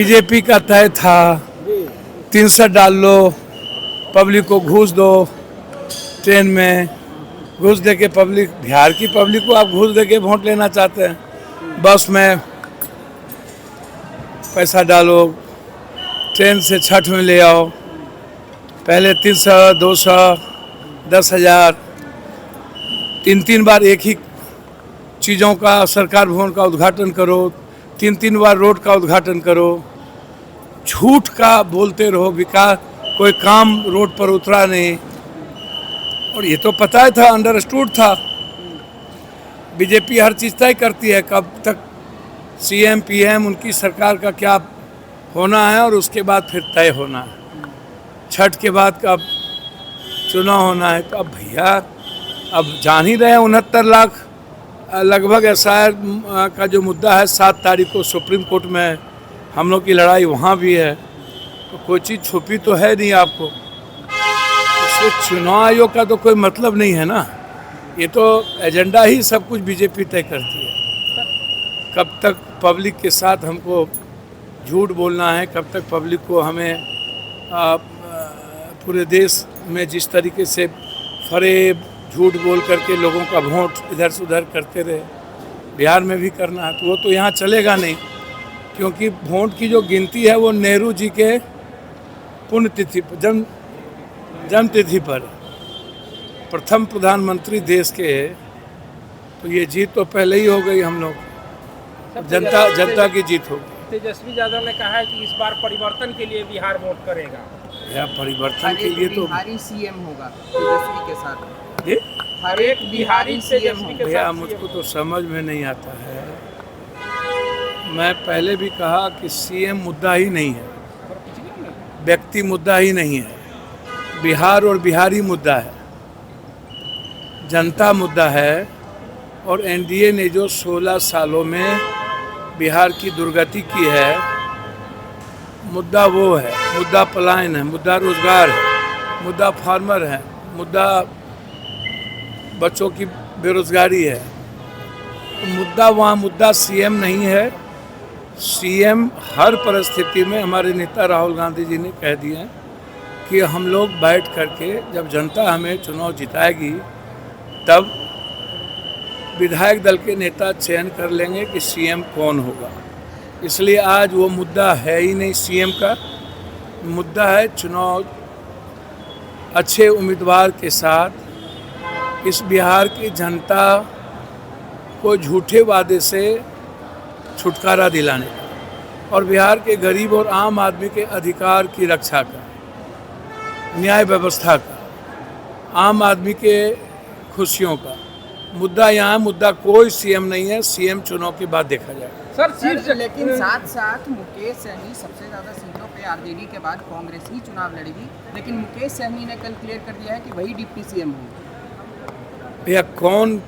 BJP का तय था 300 डाल लो, पब्लिक को घूस दो, ट्रेन में घूस दे के पब्लिक, बिहार की पब्लिक को आप घूस दे के वोट लेना चाहते हैं। बस में पैसा डालो, ट्रेन से छठ में ले आओ, पहले 300, 200, 10,000, 3 बार एक ही चीज़ों का सरकार भवन का उद्घाटन करो, 3 बार रोड का उद्घाटन करो, झूठ का बोलते रहो, विकास कोई काम रोड पर उतरा नहीं। और ये तो पता ही था, अंडरस्टूड था। बीजेपी हर चीज़ तय करती है, कब तक सीएम पीएम उनकी सरकार का क्या होना है और उसके बाद फिर तय होना है। छठ के बाद कब चुनाव होना है, कब भैया अब जान ही रहे हैं। 69 लाख लगभग एसआईआर का जो मुद्दा है, 7 तारीख को सुप्रीम कोर्ट में हम लोग की लड़ाई वहाँ भी है, तो कोई चीज़ छुपी तो है नहीं आपको। इसलिए चुनाव आयोग का तो कोई मतलब नहीं है ना, ये तो एजेंडा ही सब कुछ बीजेपी तय करती है। कब तक पब्लिक के साथ हमको झूठ बोलना है, कब तक पब्लिक को हमें पूरे देश में जिस तरीके से फरेब झूठ बोल करके लोगों का वोट इधर से उधर करते रहे, बिहार में भी करना है, तो वो तो यहाँ चलेगा नहीं। क्योंकि वोट की जो गिनती है वो नेहरू जी के पुण्यतिथि जन्म तिथि पर, प्रथम प्रधानमंत्री देश के, तो ये जीत तो पहले ही हो गई। हम लोग जनता की जीत होगी। तेजस्वी यादव ने कहा है कि इस बार परिवर्तन के लिए बिहार वोट करेगा। या परिवर्तन के लिए तो बिहारी सीएम होगा तेजस्वी के साथ। ये हर एक बिहारी सीएम होगा। भैया मुझको तो समझ में नहीं आता है। मैं पहले भी कहा कि सीएम मुद्दा ही नहीं है, व्यक्ति मुद्दा ही नहीं है, बिहार और बिहारी मुद्दा है, जनता मुद्दा है। और एनडीए ने जो 16 सालों में बिहार की दुर्गति की है, मुद्दा वो है, मुद्दा पलायन है, मुद्दा रोजगार है, मुद्दा फार्मर है, मुद्दा बच्चों की बेरोजगारी है। मुद्दा वहाँ मुद्दा सीएम नहीं है। सीएम हर परिस्थिति में, हमारे नेता राहुल गांधी जी ने कह दिया कि हम लोग बैठ करके, जब जनता हमें चुनाव जिताएगी तब विधायक दल के नेता चयन कर लेंगे कि सीएम कौन होगा। इसलिए आज वो मुद्दा है ही नहीं सीएम का। मुद्दा है चुनाव अच्छे उम्मीदवार के साथ इस बिहार की जनता को झूठे वादे से छुटकारा दिलाने का, और बिहार के गरीब और आम आदमी के अधिकार की रक्षा का, न्याय व्यवस्था का, आम आदमी के खुशियों का मुद्दा। यहाँ मुद्दा कोई सीएम नहीं है, सीएम चुनाव के बाद देखा जाएगा। सर लेकिन साथ साथ मुकेश सहनी सबसे ज़्यादा सीटों पे आरजेडी के बाद कांग्रेस ही चुनाव लड़ेगी, लेकिन मुकेश सहनी ने कल क्लियर कर दिया है कि वही डिप्टी सीएम होंगे। भैया कौन,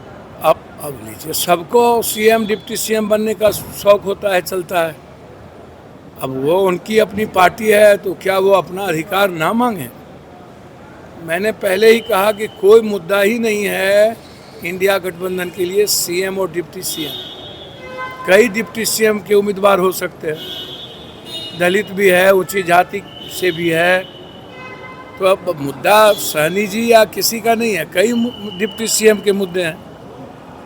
अब लीजिए, सबको सीएम डिप्टी सीएम बनने का शौक होता है, चलता है। अब वो उनकी अपनी पार्टी है, तो क्या वो अपना अधिकार ना मांगे? मैंने पहले ही कहा कि कोई मुद्दा ही नहीं है इंडिया गठबंधन के लिए सीएम और डिप्टी सीएम। कई डिप्टी सीएम के उम्मीदवार हो सकते हैं, दलित भी है, ऊंची जाति से भी है। तो अब मुद्दा सहनी जी या किसी का नहीं है, कई डिप्टी सीएम के मुद्दे हैं।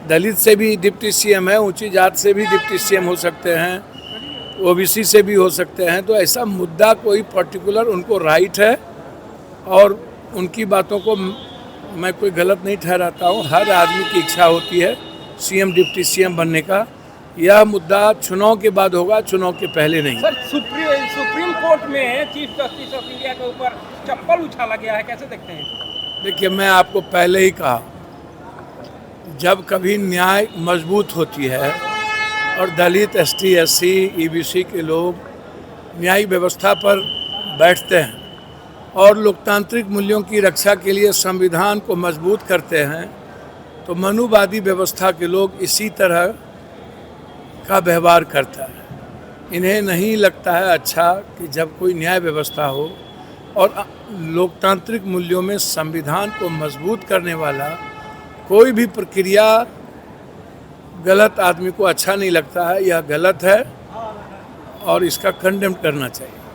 दलित से भी डिप्टी सीएम है, ऊंची जात से भी डिप्टी सीएम हो सकते हैं, ओबीसी से भी हो सकते हैं। तो ऐसा मुद्दा कोई पर्टिकुलर, उनको राइट है और उनकी बातों को मैं कोई गलत नहीं ठहराता हूँ। हर आदमी की इच्छा होती है सीएम डिप्टी सीएम बनने का। यह मुद्दा चुनाव के बाद होगा, चुनाव के पहले नहीं। सर सुप्रीम कोर्ट में चीफ जस्टिस ऑफ इंडिया के ऊपर चप्पल उछाला गया है, कैसे देखते हैं? देखिए, मैं आपको पहले ही कहा, जब कभी न्याय मजबूत होती है और दलित, एसटी, एससी, ईबीसी के लोग न्यायिक व्यवस्था पर बैठते हैं और लोकतांत्रिक मूल्यों की रक्षा के लिए संविधान को मजबूत करते हैं, तो मनुवादी व्यवस्था के लोग इसी तरह का व्यवहार करता है। इन्हें नहीं लगता है अच्छा कि जब कोई न्याय व्यवस्था हो और लोकतांत्रिक मूल्यों में संविधान को मजबूत करने वाला कोई भी प्रक्रिया गलत आदमी को अच्छा नहीं लगता है। यह गलत है और इसका कंडेम करना चाहिए।